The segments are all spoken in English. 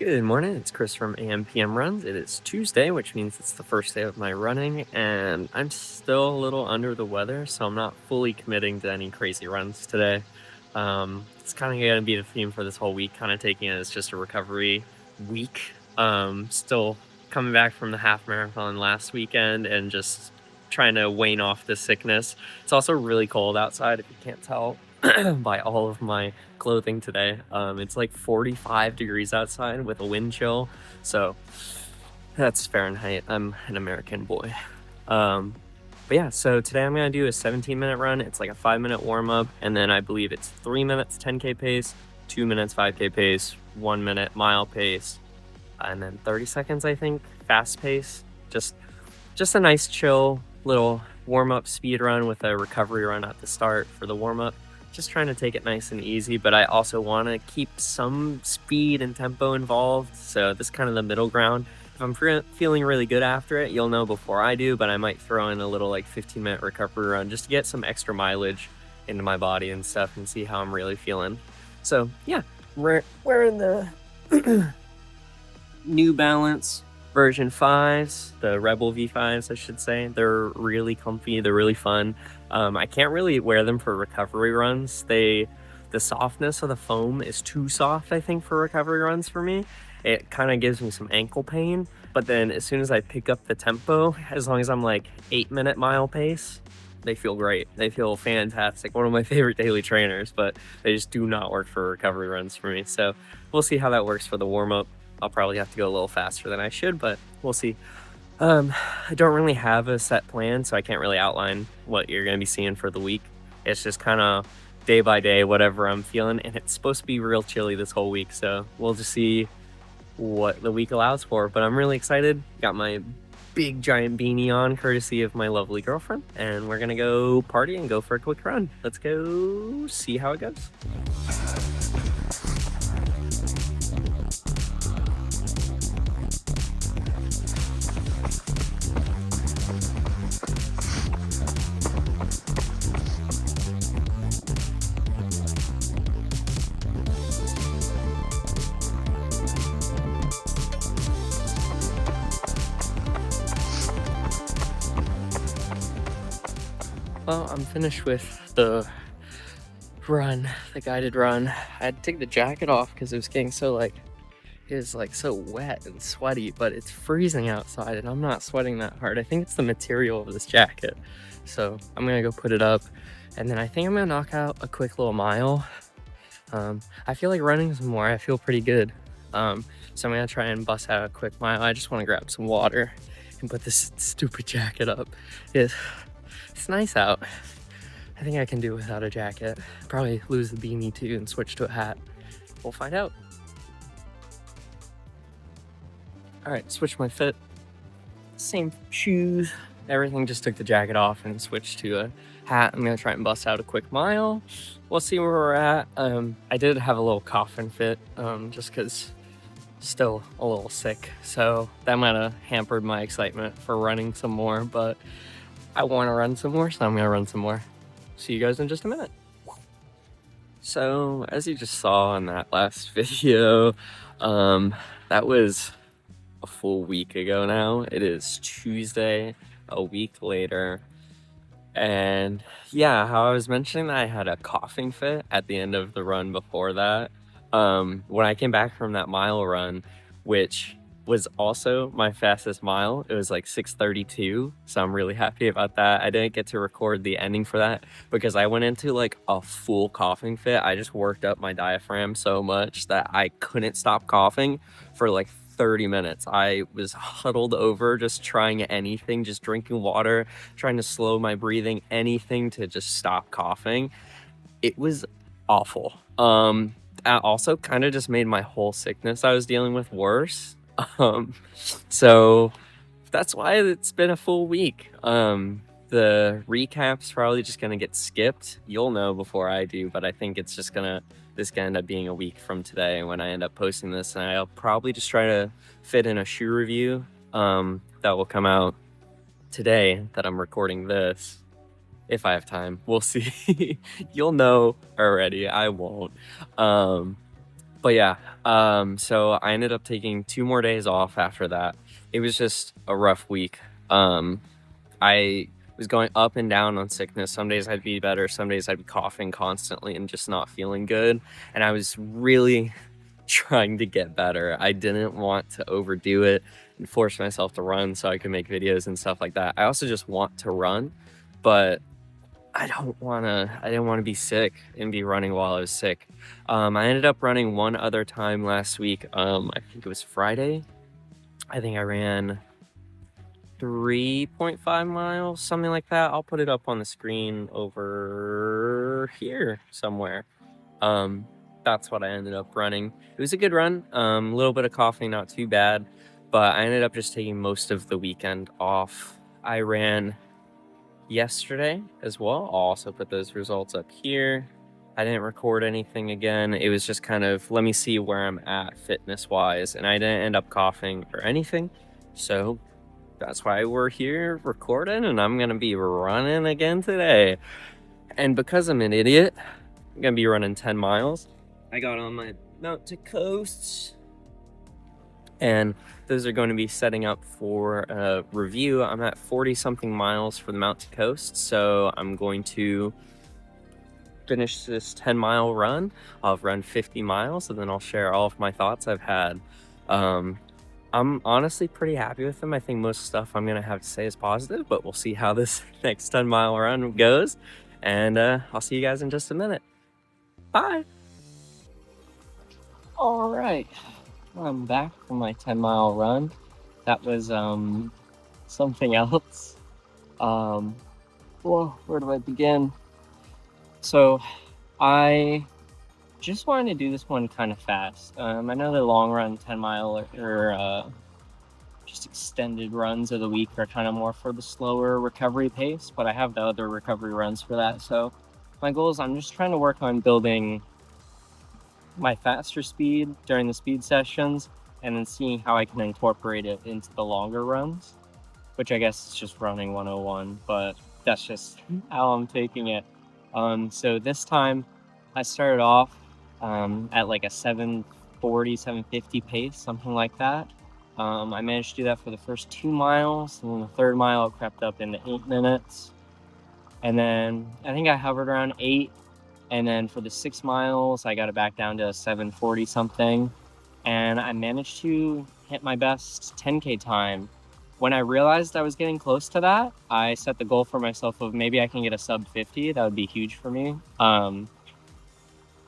Good morning, it's Chris from AM/PM Runs. It is Tuesday, which means it's the first day of my running, and I'm still a little under the weather, so I'm not fully committing to any crazy runs today. It's kind of going to be the theme for this whole week, kind of taking it as just a recovery week. Still coming back from the half marathon last weekend and just trying to wane off the sickness. It's also really cold outside, if you can't tell by all of my clothing today. It's like 45 degrees outside with a wind chill. So that's Fahrenheit. I'm an American boy. Um, but yeah, so today I'm going to do a 17-minute run. It's like a 5-minute warm up. And then I believe it's 3 minutes 10K pace, 2 minutes 5K pace, 1 minute mile pace, and then 30 seconds, I think, fast pace. Just a nice chill little warm up speed run with a recovery run at the start for the warm up. Just trying to take it nice and easy, but I also want to keep some speed and tempo involved. So this is kind of the middle ground. If I'm feeling really good after it, you'll know before I do, but I might throw in a little like 15-minute recovery run just to get some extra mileage into my body and stuff and see how I'm really feeling. So yeah, we're wearing the New Balance version 5s, the Rebel V5s, I should say. They're really comfy, they're really fun. I can't really wear them for recovery runs. The softness of the foam is too soft, I think, for recovery runs for me. It kind of gives me some ankle pain, but then as soon as I pick up the tempo, as long as I'm like 8-minute mile pace, they feel great. They feel fantastic. One of my favorite daily trainers, but they just do not work for recovery runs for me. So we'll see how that works for the warm up. I'll probably have to go a little faster than I should, but we'll see. I don't really have a set plan, so I can't really outline what you're going to be seeing for the week. It's just kind of day by day, whatever I'm feeling, and it's supposed to be real chilly this whole week, so we'll just see what the week allows for. But I'm really excited. Got my big giant beanie on, courtesy of my lovely girlfriend, and we're going to go party and go for a quick run. Let's go see how it goes. Well, I'm finished with the run, the guided run. I had to take the jacket off because it was getting so it was like so wet and sweaty, but it's freezing outside and I'm not sweating that hard. I think it's the material of this jacket. So I'm gonna go put it up, and then I think I'm gonna knock out a quick little mile. I feel like running some more. I feel pretty good. So I'm gonna try and bust out a quick mile. I just want to grab some water and put this stupid jacket up. It's nice out. I think I can do without a jacket. Probably lose the beanie too and switch to a hat. We'll find out. All right, switch my fit. Same shoes, everything. Just took the jacket off and switched to a hat. I'm gonna try and bust out a quick mile. We'll see where we're at. I did have a little coughing fit, just because still a little sick. So that might have hampered my excitement for running some more, but I want to run some more, so I'm gonna run some more. See you guys in just a minute. So as you just saw in that last video, that was a full week ago now. It is Tuesday, a week later. And yeah, how I was mentioning that I had a coughing fit at the end of the run before that. When I came back from that mile run, which was also my fastest mile, it was like 6:32, so I'm really happy about that. I didn't get to record the ending for that because I went into like a full coughing fit. I just worked up my diaphragm so much that I couldn't stop coughing for like 30 minutes. I was huddled over, just trying anything, just drinking water, trying to slow my breathing, anything to just stop coughing. It was awful. That also kind of just made my whole sickness I was dealing with worse. So that's why it's been a full week. The recap's probably just gonna get skipped. You'll know before I do, but I think it's just gonna end up being a week from today when I end up posting this, and I'll probably just try to fit in a shoe review that will come out today that I'm recording this, if I have time. We'll see. You'll know already. I won't. But yeah, so I ended up taking 2 more days off after that. It was just a rough week. I was going up and down on sickness. Some days I'd be better, some days I'd be coughing constantly and just not feeling good, and I was really trying to get better. I didn't want to overdo it and force myself to run so I could make videos and stuff like that. I also just want to run, but I didn't wanna be sick and be running while I was sick. I ended up running one other time last week. I think it was Friday. I think I ran 3.5 miles, something like that. I'll put it up on the screen over here somewhere. Um, that's what I ended up running. It was a good run. A little bit of coughing, not too bad, but I ended up just taking most of the weekend off. I ran yesterday as well. I'll also put those results up here. I didn't record anything again. It was just kind of, let me see where I'm at fitness wise, and I didn't end up coughing or anything. So that's why we're here recording, and I'm gonna be running again today. And because I'm an idiot, I'm gonna be running 10 miles. I got on my Mount to Coasts, and those are going to be setting up for a review. I'm at 40 something miles for the Mount to Coast, so I'm going to finish this 10-mile run. I'll run 50 miles, and then I'll share all of my thoughts I've had. I'm honestly pretty happy with them. I think most stuff I'm gonna have to say is positive, but we'll see how this next 10-mile run goes. And I'll see you guys in just a minute. Bye. All right, I'm back from my 10-mile run. That was something else. Well, where do I begin? So I just wanted to do this one kind of fast. I know the long run 10-mile or just extended runs of the week are kind of more for the slower recovery pace, but I have the other recovery runs for that. So my goal is I'm just trying to work on building my faster speed during the speed sessions and then seeing how I can incorporate it into the longer runs, which I guess is just running 101, but that's just how I'm taking it. So this time I started off at like a 740, 750 pace, something like that. I managed to do that for the first 2 miles, and then the third mile it crept up into 8 minutes. And then I think I hovered around 8. And then for the 6 miles, I got it back down to 740 something. And I managed to hit my best 10K time. When I realized I was getting close to that, I set the goal for myself of maybe I can get a sub 50. That would be huge for me.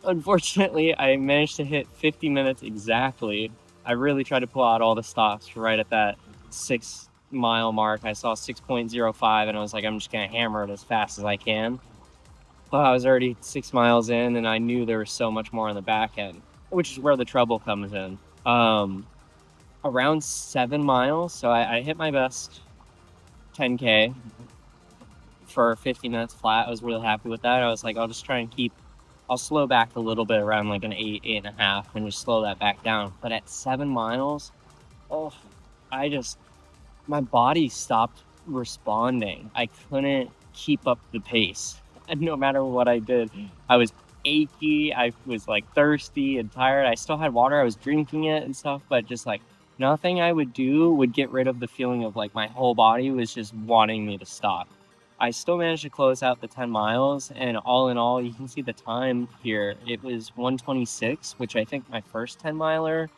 Unfortunately, I managed to hit 50 minutes exactly. I really tried to pull out all the stops right at that 6 mile mark. I saw 6.05 and I was like, I'm just going to hammer it as fast as I can. But I was already 6 miles in and I knew there was so much more on the back end, which is where the trouble comes in. Around 7 miles, so I hit my best 10K for 50 minutes flat. I was really happy with that. I was like, I'll just try and I'll slow back a little bit around like an 8.5 and just slow that back down. But at 7 miles, my body stopped responding. I couldn't keep up the pace. And no matter what I did, I was achy. I was like thirsty and tired. I still had water. I was drinking it and stuff, but just like nothing I would do would get rid of the feeling of like my whole body was just wanting me to stop. I still managed to close out the 10 miles, and all in all, you can see the time here. It was 126, which I think my first 10 miler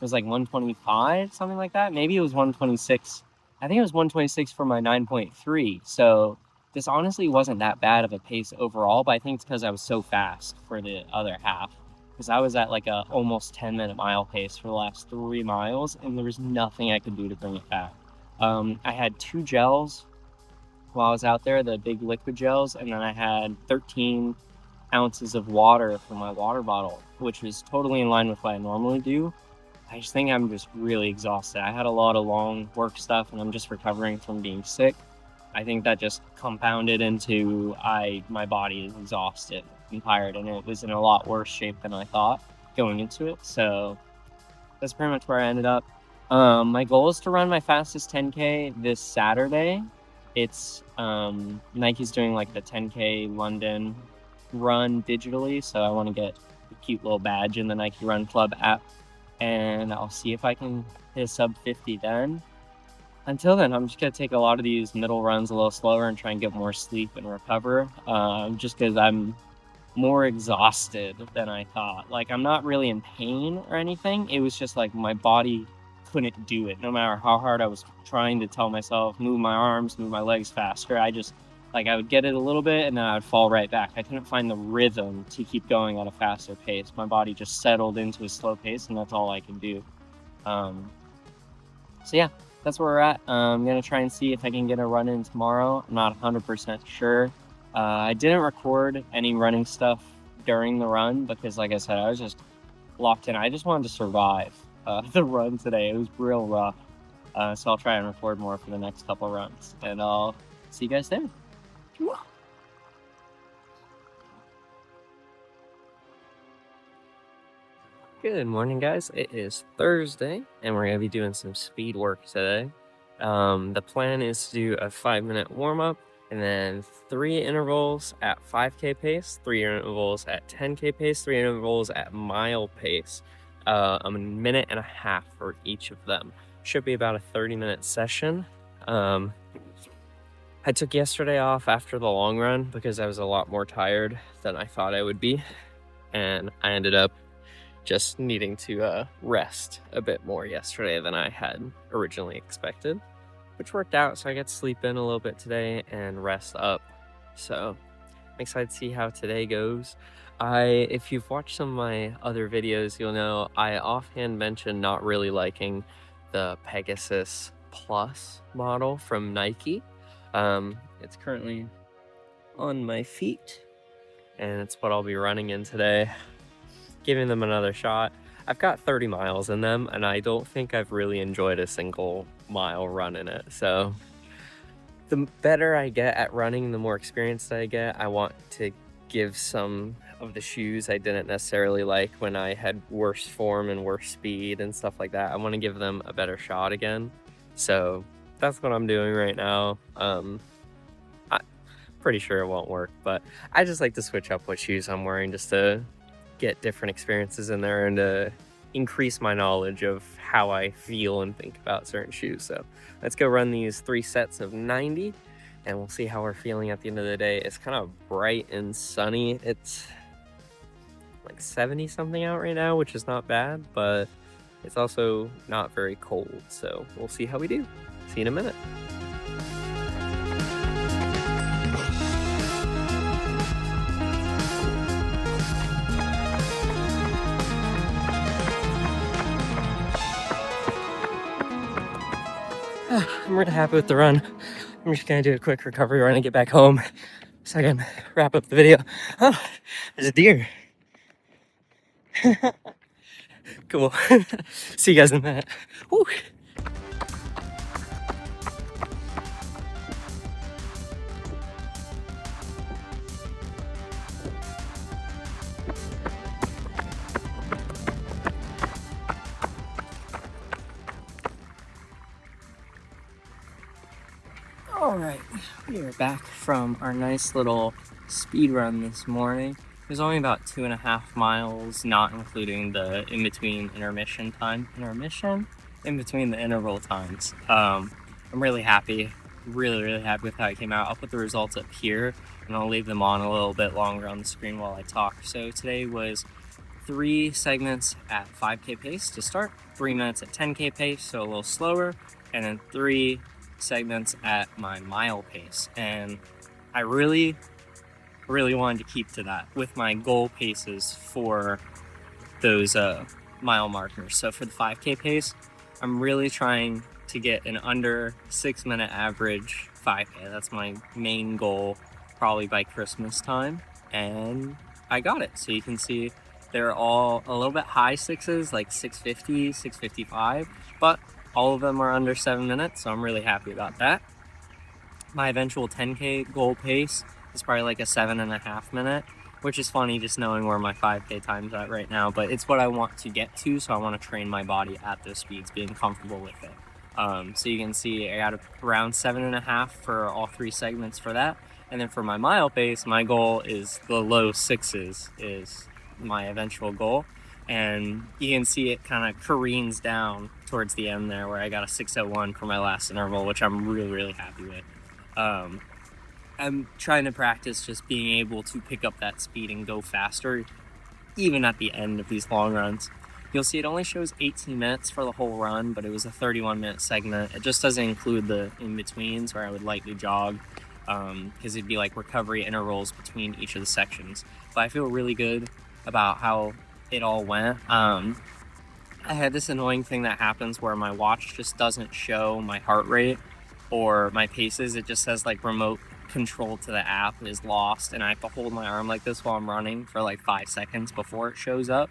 was like 125, something like that. Maybe it was 126. I think it was 126 for my 9.3. So this honestly wasn't that bad of a pace overall, but I think it's because I was so fast for the other half. Because I was at like a almost 10-minute mile pace for the last 3 miles, and there was nothing I could do to bring it back. I had 2 gels while I was out there, the big liquid gels, and then I had 13 ounces of water from my water bottle, which was totally in line with what I normally do. I just think I'm just really exhausted. I had a lot of long work stuff, and I'm just recovering from being sick. I think that just compounded into my body is exhausted and tired, and it was in a lot worse shape than I thought going into it. So that's pretty much where I ended up. My goal is to run my fastest 10K this Saturday. It's Nike's doing like the 10K London run digitally, so I want to get cute little badge in the Nike Run Club app, and I'll see if I can hit a sub 50 then. Until then, I'm just going to take a lot of these middle runs a little slower and try and get more sleep and recover, just because I'm more exhausted than I thought. Like, I'm not really in pain or anything. It was just like my body couldn't do it. No matter how hard I was trying to tell myself, move my arms, move my legs faster, I just, like, I would get it a little bit and then I would fall right back. I couldn't find the rhythm to keep going at a faster pace. My body just settled into a slow pace, and that's all I can do. So yeah, that's where we're at. I'm going to try and see if I can get a run in tomorrow. I'm not 100% sure. I didn't record any running stuff during the run because, like I said, I was just locked in. I just wanted to survive the run today. It was real rough. So I'll try and record more for the next couple runs. And I'll see you guys there. Good morning, guys. It is Thursday, and we're going to be doing some speed work today. The plan is to do a 5-minute warm-up, and then 3 intervals at 5K pace, 3 intervals at 10K pace, 3 intervals at mile pace. A minute and a half for each of them. Should be about a 30-minute session. I took yesterday off after the long run because I was a lot more tired than I thought I would be, and I ended up just needing to rest a bit more yesterday than I had originally expected, which worked out. So I got to sleep in a little bit today and rest up. So I'm excited to see how today goes. If you've watched some of my other videos, you'll know I offhand mentioned not really liking the Pegasus Plus model from Nike. It's currently on my feet, and it's what I'll be running in today. Giving them another shot. I've got 30 miles in them, and I don't think I've really enjoyed a single mile run in it. So the better I get at running, the more experienced I get. I want to give some of the shoes I didn't necessarily like when I had worse form and worse speed and stuff like that. I want to give them a better shot again. So that's what I'm doing right now. I'm pretty sure it won't work, but I just like to switch up what shoes I'm wearing just to get different experiences in there and to increase my knowledge of how I feel and think about certain shoes. So let's go run these 3 sets of 90, and we'll see how we're feeling at the end of the day. It's kind of bright and sunny. It's like 70 something out right now, which is not bad, but it's also not very cold. So we'll see how we do. See you in a minute. I'm really happy with the run. I'm just gonna do a quick recovery run and get back home so I can wrap up the video. Oh, there's a deer. Cool. See you guys in a minute. Woo. All right, we are back from our nice little speed run this morning. It was only about 2.5 miles, not including the in-between intermission time. In between the interval times. I'm really happy, really happy with how it came out. I'll put the results up here, and I'll leave them on a little bit longer on the screen while I talk. So today was 3 segments at 5K pace to start, 3 minutes at 10K pace, so a little slower, and then 3 segments at my mile pace. And I really wanted to keep to that with my goal paces for those mile markers. So for the 5K pace, I'm really trying to get an under 6-minute average 5K. That's my main goal, probably by Christmas time, and I got it. So you can see they're all a little bit high 6s, like 650, 655, but all of them are under 7 minutes, so I'm really happy about that. My eventual 10K goal pace is probably like a 7.5 minute, which is funny just knowing where my 5K time's at right now, but it's what I want to get to, so I want to train my body at those speeds, being comfortable with it. So you can see I got around 7.5 for all 3 segments for that. And then for my mile pace, my goal is the low 6s, is my eventual goal. And you can see it kind of careens down towards the end there, where I got a 6:01 for my last interval, which I'm really, really happy with. I'm trying to practice just being able to pick up that speed and go faster, even at the end of these long runs. You'll see it only shows 18 minutes for the whole run, but it was a 31-minute segment. It just doesn't include the in-betweens where I would lightly jog, because it'd be like recovery intervals between each of the sections. But I feel really good about how it all went. I had this annoying thing that happens where my watch just doesn't show my heart rate or my paces. It just says like remote control to the app is lost, and I have to hold my arm like this while I'm running for like 5 seconds before it shows up.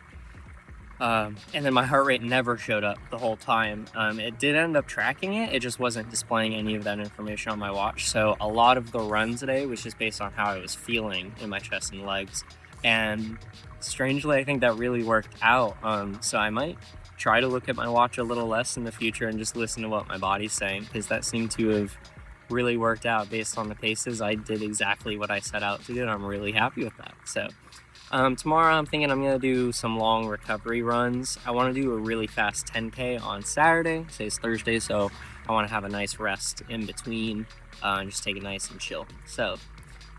And then my heart rate never showed up the whole time. It did end up tracking it. It just wasn't displaying any of that information on my watch. So a lot of the run today was just based on how I was feeling in my chest and legs. And strangely, I think that really worked out. So I might try to look at my watch a little less in the future and just listen to what my body's saying, because that seemed to have really worked out based on the paces. I did exactly what I set out to do, and I'm really happy with that. So tomorrow I'm thinking I'm going to do some long recovery runs. I want to do a really fast 10K on Saturday. Today's Thursday, so I want to have a nice rest in between and just take it nice and chill. So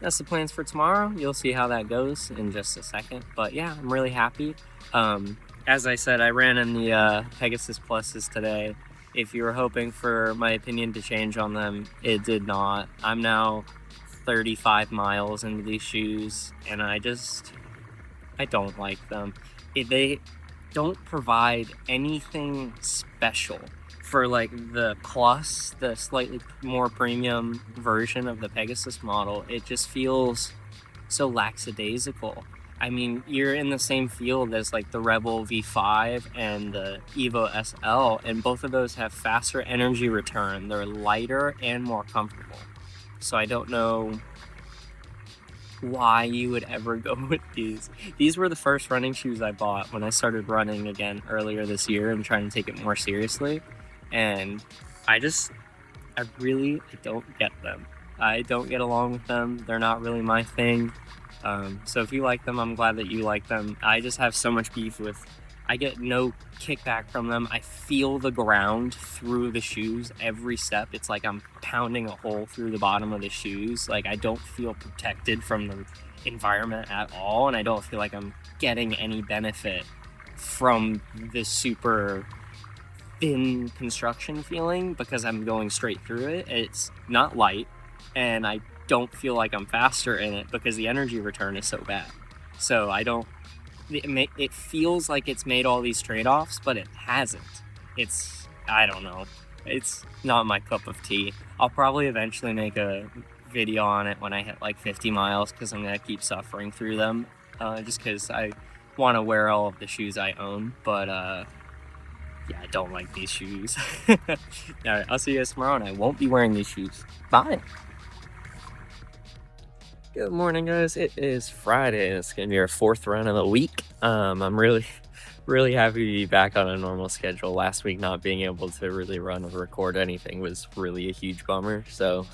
that's the plans for tomorrow. You'll see how that goes in just a second. But yeah, I'm really happy. As I said, I ran in the Pegasus Pluses today. If you were hoping for my opinion to change on them, it did not. I'm now 35 miles into these shoes, and I don't like them. They don't provide anything special for like the Plus, the slightly more premium version of the Pegasus model. It just feels so lackadaisical. I mean, you're in the same field as like the Rebel V5 and the Evo SL, and both of those have faster energy return. They're lighter and more comfortable. So I don't know why you would ever go with these. These were the first running shoes I bought when I started running again earlier this year and trying to take it more seriously. And I don't get them. I don't get along with them. They're not really my thing. So if you like them, I'm glad that you like them. I just have so much beef with, I get no kickback from them. I feel the ground through the shoes every step. It's like I'm pounding a hole through the bottom of the shoes. Like I don't feel protected from the environment at all, and I don't feel like I'm getting any benefit from this super thin construction feeling because I'm going straight through it. It's not light, and I don't feel like I'm faster in it because the energy return is so bad. So it feels like it's made all these trade-offs, but it hasn't. I don't know. It's not my cup of tea. I'll probably eventually make a video on it when I hit like 50 miles because I'm going to keep suffering through them just because I want to wear all of the shoes I own. But yeah, I don't like these shoes. All right, I'll see you guys tomorrow, and I won't be wearing these shoes. Bye. Good morning, guys. It is Friday. It's gonna be our fourth run of the week. I'm really happy to be back on a normal schedule. Last week not being able to really run or record anything was really a huge bummer, so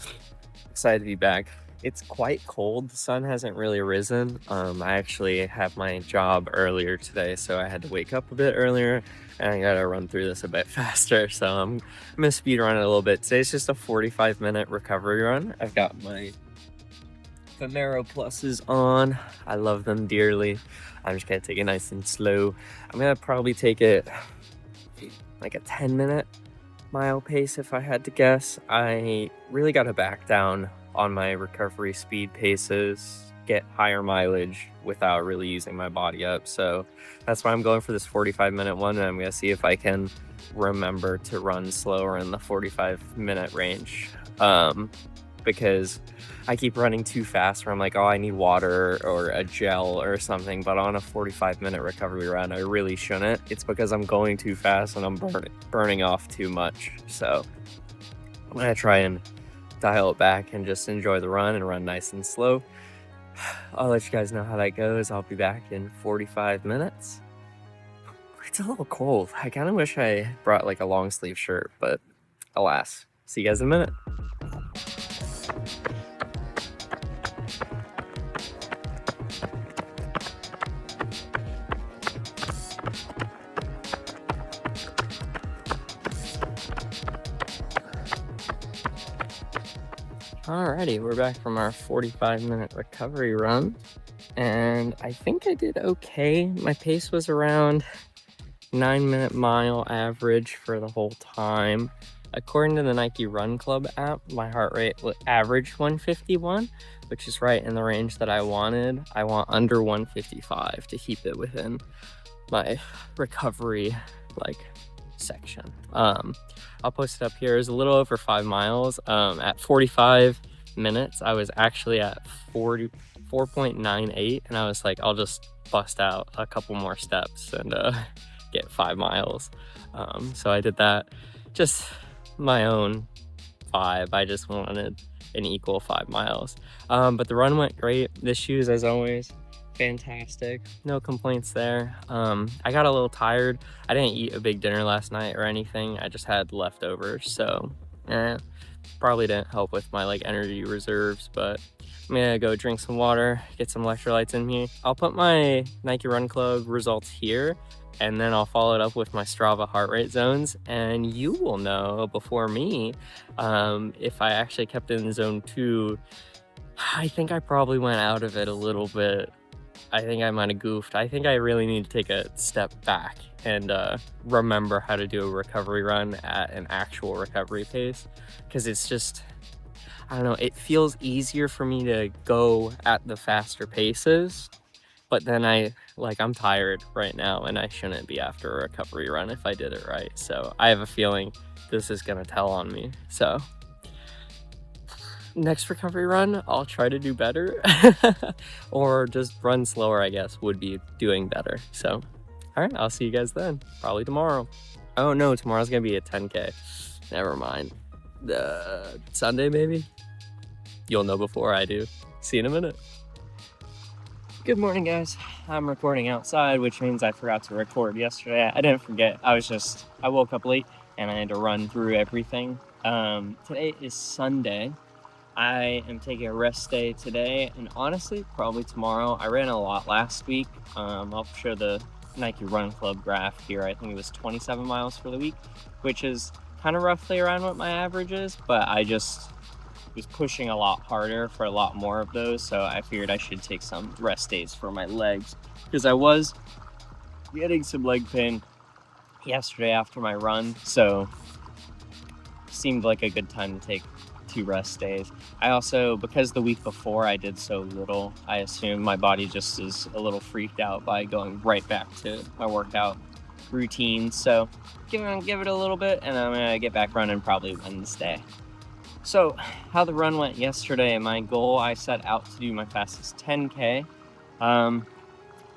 excited to be back. It's quite cold. The sun hasn't really risen. I actually have my job earlier today, so I had to wake up a bit earlier, and I gotta run through this a bit faster, so I'm gonna speed run it a little bit. Today's just a 45-minute recovery run. I've got my Vomero Pluses on. I love them dearly. I'm just gonna take it nice and slow. I'm gonna probably take it like a 10-minute mile pace if I had to guess. I really gotta back down on my recovery speed paces, get higher mileage without really using my body up. So that's why I'm going for this 45-minute one, and I'm gonna see if I can remember to run slower in the 45-minute range. Because I keep running too fast where I'm like, oh, I need water or a gel or something, but on a 45-minute recovery run, I really shouldn't. It's because I'm going too fast and I'm burning off too much. So I'm gonna try and dial it back and just enjoy the run and run nice and slow. I'll let you guys know how that goes. I'll be back in 45 minutes. It's a little cold. I kind of wish I brought like a long sleeve shirt, but alas. See you guys in a minute. Alrighty, we're back from our 45-minute recovery run, and I think I did okay. My pace was around 9-minute mile average for the whole time. According to the Nike Run Club app, my heart rate averaged 151, which is right in the range that I wanted. I want under 155 to keep it within my recovery section. I'll post it up here. It was a little over 5 miles. At 45 minutes, I was actually at 44.98, and I was like, I'll just bust out a couple more steps and get 5 miles. So I did that. Just my own vibe. I just wanted an equal 5 miles. But the run went great. The shoes, as always, fantastic. No complaints there. I got a little tired. I didn't eat a big dinner last night or anything. I just had leftovers, so probably didn't help with my energy reserves, but I'm gonna go drink some water, get some electrolytes in me. I'll put my Nike Run Club results here, and then I'll follow it up with my Strava heart rate zones, and you will know before me if I actually kept it in zone 2. I think I probably went out of it a little bit. I think I might have goofed. I think I really need to take a step back and remember how to do a recovery run at an actual recovery pace, because it's just, I don't know, it feels easier for me to go at the faster paces, but then I'm tired right now and I shouldn't be after a recovery run if I did it right. So I have a feeling this is gonna tell on me. So next recovery run, I'll try to do better or just run slower, I guess, would be doing better. So, all right, I'll see you guys then, probably tomorrow. Oh no, tomorrow's gonna be a 10K. Never mind. Sunday, maybe? You'll know before I do. See you in a minute. Good morning, guys. I'm recording outside, which means I forgot to record yesterday. I didn't forget. I woke up late and I had to run through everything. Today is Sunday. I am taking a rest day today, and honestly, probably tomorrow. I ran a lot last week. I'll show the Nike Run Club graph here. I think it was 27 miles for the week, which is kind of roughly around what my average is, but I just was pushing a lot harder for a lot more of those, so I figured I should take some rest days for my legs, because I was getting some leg pain yesterday after my run, so seemed like a good time to take 2 rest days. I also, because the week before I did so little, I assume my body just is a little freaked out by going right back to my workout routine, so give it a little bit, and I'm gonna get back running probably Wednesday. So, how the run went yesterday, my goal, I set out to do my fastest 10K. I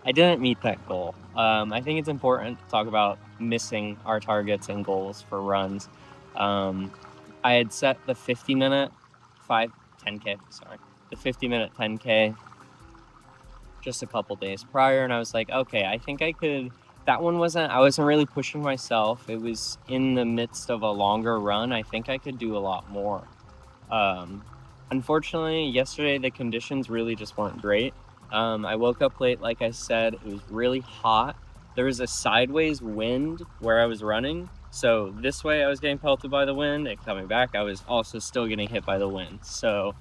didn't meet that goal. I think it's important to talk about missing our targets and goals for runs. I had set the 50-minute 10K just a couple days prior, and I was like, okay, I think I could. That one I wasn't really pushing myself. It was in the midst of a longer run. I think I could do a lot more. Unfortunately, yesterday the conditions really just weren't great. I woke up late, like I said. It was really hot. There was a sideways wind where I was running. So this way I was getting pelted by the wind, and coming back I was also still getting hit by the wind. So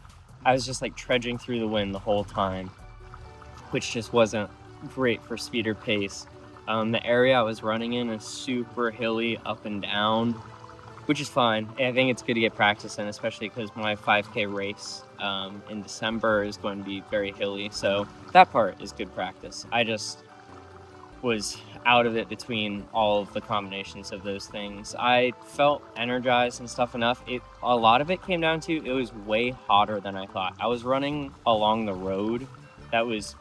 I was just trudging through the wind the whole time, which just wasn't great for speed or pace. The area I was running in is super hilly, up and down, which is fine. I think it's good to get practice in, especially because my 5K race in December is going to be very hilly. So that part is good practice. I just was out of it between all of the combinations of those things. I felt energized and stuff enough. A lot of it came down to, it was way hotter than I thought. I was running along the road that was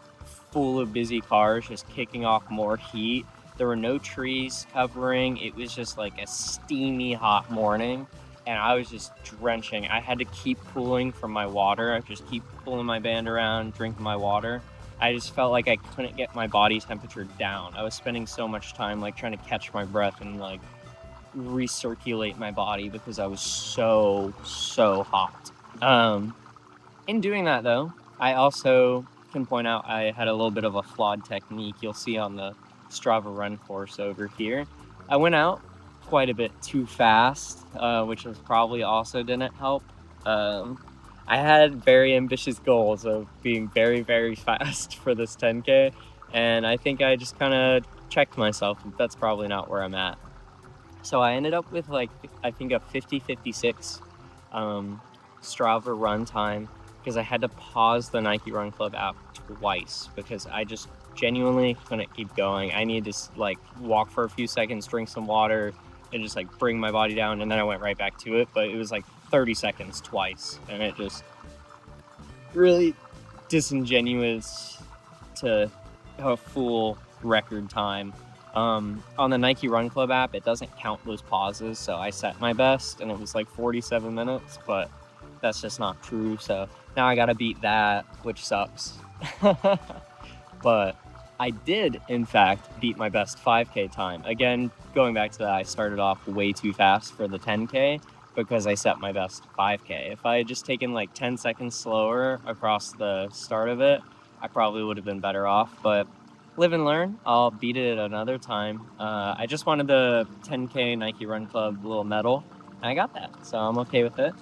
full of busy cars, just kicking off more heat. There were no trees covering. It was just like a steamy hot morning, and I was just drenching. I had to keep pulling from my water. I just keep pulling my band around, drinking my water. I just felt like I couldn't get my body temperature down. I was spending so much time trying to catch my breath and recirculate my body because I was so hot. In doing that though, I also can point out I had a little bit of a flawed technique. You'll see on the Strava run course over here. I went out quite a bit too fast, which was probably also didn't help. I had very ambitious goals of being very, very fast for this 10K, and I think I just kind of checked myself. That's probably not where I'm at. So I ended up with like, I think a 50:56 Strava run time because I had to pause the Nike Run Club app twice because I just genuinely couldn't keep going. I needed to like walk for a few seconds, drink some water, and just like bring my body down, and then I went right back to it. But it was like 30 seconds twice, and it just really disingenuous to a full record time. On the Nike Run Club app, it doesn't count those pauses, so I set my best and it was like 47 minutes, but that's just not true. So now I gotta beat that, which sucks. But I did, in fact, beat my best 5K time. Again, going back to that, I started off way too fast for the 10K because I set my best 5K. If I had just taken like 10 seconds slower across the start of it, I probably would have been better off. But live and learn. I'll beat it at another time. I just wanted the 10K Nike Run Club little medal, and I got that, so I'm okay with it.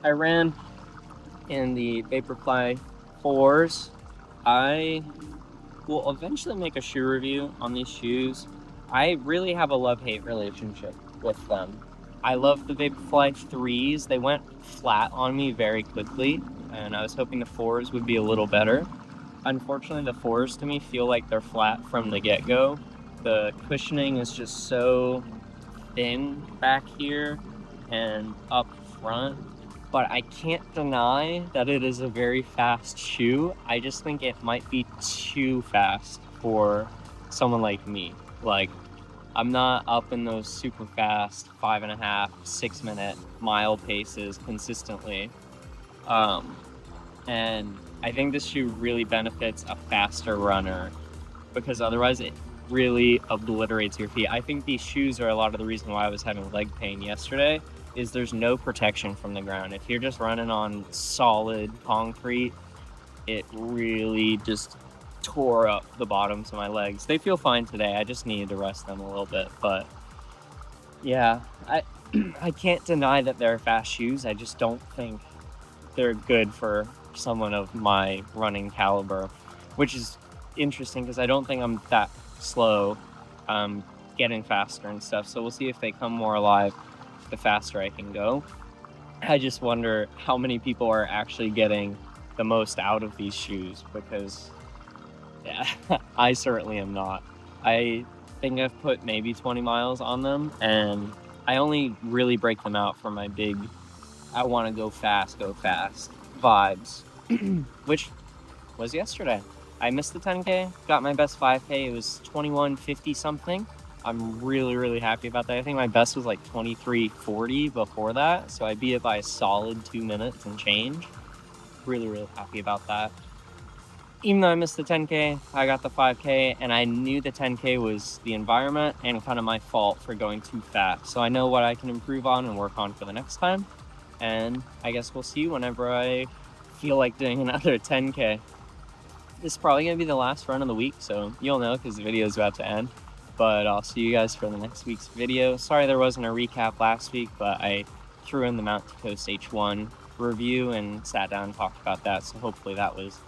I ran in the Vaporfly 4s. I will eventually make a shoe review on these shoes. I really have a love-hate relationship with them. I love the Vaporfly 3s. They went flat on me very quickly, and I was hoping the 4s would be a little better. Unfortunately, the 4s to me feel like they're flat from the get-go. The cushioning is just so thin back here and up front, but I can't deny that it is a very fast shoe. I just think it might be too fast for someone like me. Like, I'm not up in those super fast 5.5, 6 minute mile paces consistently. And I think this shoe really benefits a faster runner because otherwise it really obliterates your feet. I think these shoes are a lot of the reason why I was having leg pain yesterday is there's no protection from the ground. If you're just running on solid concrete, it really just tore up the bottoms of my legs. They feel fine today. I just needed to rest them a little bit, but yeah, I can't deny that they're fast shoes. I just don't think they're good for someone of my running caliber, which is interesting because I don't think I'm that slow getting faster and stuff. So we'll see if they come more alive the faster I can go. I just wonder how many people are actually getting the most out of these shoes because yeah, I certainly am not. I think I've put maybe 20 miles on them, and I only really break them out for my big I want to go fast vibes, which was yesterday. I missed the 10K, got my best 5K. It was 21:50 something. I'm really, really happy about that. I think my best was like 23:40 before that, so I beat it by a solid 2 minutes and change. Really, really happy about that. Even though I missed the 10K, I got the 5K, and I knew the 10K was the environment and kind of my fault for going too fast. So I know what I can improve on and work on for the next time. And I guess we'll see whenever I feel like doing another 10K. This is probably going to be the last run of the week, so you'll know because the video is about to end. But I'll see you guys for the next week's video. Sorry there wasn't a recap last week, but I threw in the Mount Coast H1 review and sat down and talked about that, so hopefully that was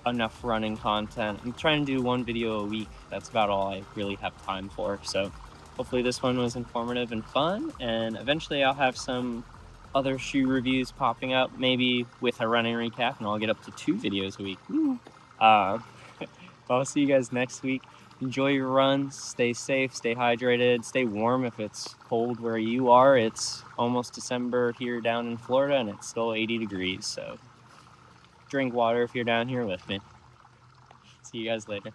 enough running content. I'm trying to do one video a week. That's about all I really have time for, so hopefully this one was informative and fun, and eventually I'll have some other shoe reviews popping up, maybe with a running recap, and I'll get up to 2 videos a week. I'll see you guys next week. Enjoy your runs, stay safe, stay hydrated, stay warm if it's cold where you are. It's almost December here down in Florida, and it's still 80 degrees, so drink water if you're down here with me. See you guys later.